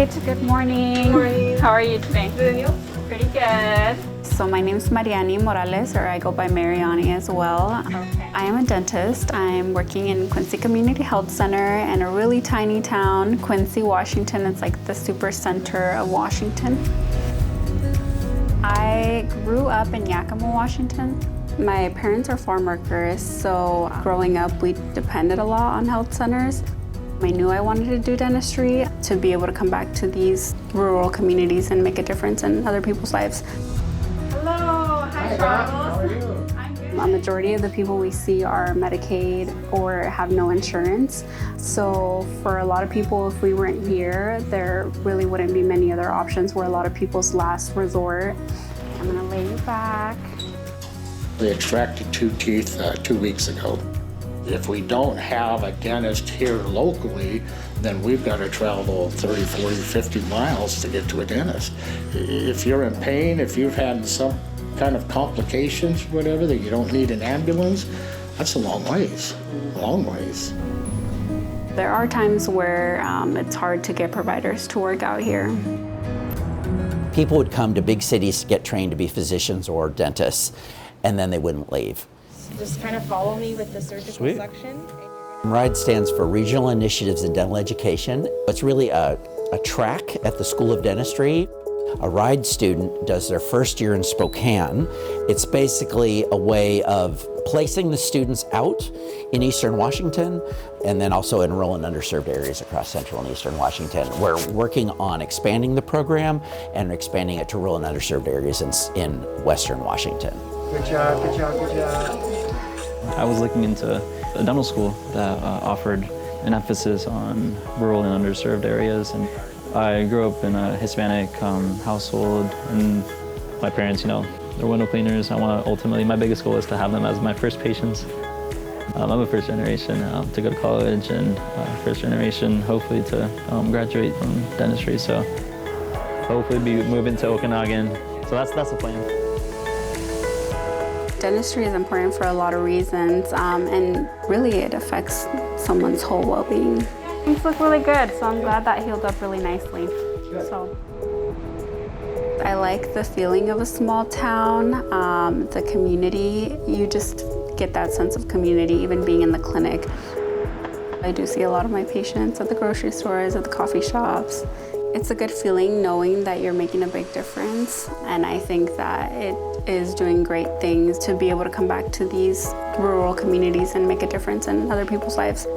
right, good morning. Good morning. How are you today? Good, and you? Pretty good. So my name is Mariany Morales, or I go by Mariany as well. Okay. I am a dentist. I'm working in Quincy Community Health Center in a really tiny town, Quincy, Washington. It's like the super center of Washington. I grew up in Yakima, Washington. My parents are farm workers, so growing up we depended a lot on health centers. I knew I wanted to do dentistry to be able to come back to these rural communities and make a difference in other people's lives. Hello. Hi, Charles. How are you? I'm good. A majority of the people we see are Medicaid or have no insurance. So for a lot of people, if we weren't here, there really wouldn't be many other options. We're a lot of people's last resort. I'm gonna lay you back. They extracted 2 teeth 2 weeks ago. If we don't have a dentist here locally, then we've got to travel 30, 40, 50 miles to get to a dentist. If you're in pain, if you've had some kind of complications, whatever, that you don't need an ambulance, that's a long ways, long ways. There are times where it's hard to get providers to work out here. People would come to big cities to get trained to be physicians or dentists, and then they wouldn't leave. Just kind of follow me with the surgical section. RIDE stands for Regional Initiatives in Dental Education. It's really a track at the School of Dentistry. A RIDE student does their first year in Spokane. It's basically a way of placing the students out in Eastern Washington and then also in rural and underserved areas across Central and Eastern Washington. We're working on expanding the program and expanding it to rural and underserved areas in Western Washington. Good job, good job, good job. I was looking into a dental school that offered an emphasis on rural and underserved areas. And I grew up in a Hispanic household, and my parents, they're window cleaners. Ultimately, my biggest goal is to have them as my first patients. I'm a first generation to go to college, and first generation, hopefully, to graduate from dentistry. So hopefully be moving to Okanagan. So that's the plan. Dentistry is important for a lot of reasons, and really it affects someone's whole well-being. Things look really good, so I'm glad that healed up really nicely. So I like the feeling of a small town, the community. You just get that sense of community, even being in the clinic. I do see a lot of my patients at the grocery stores, at the coffee shops. It's a good feeling knowing that you're making a big difference, and I think that it is doing great things to be able to come back to these rural communities and make a difference in other people's lives.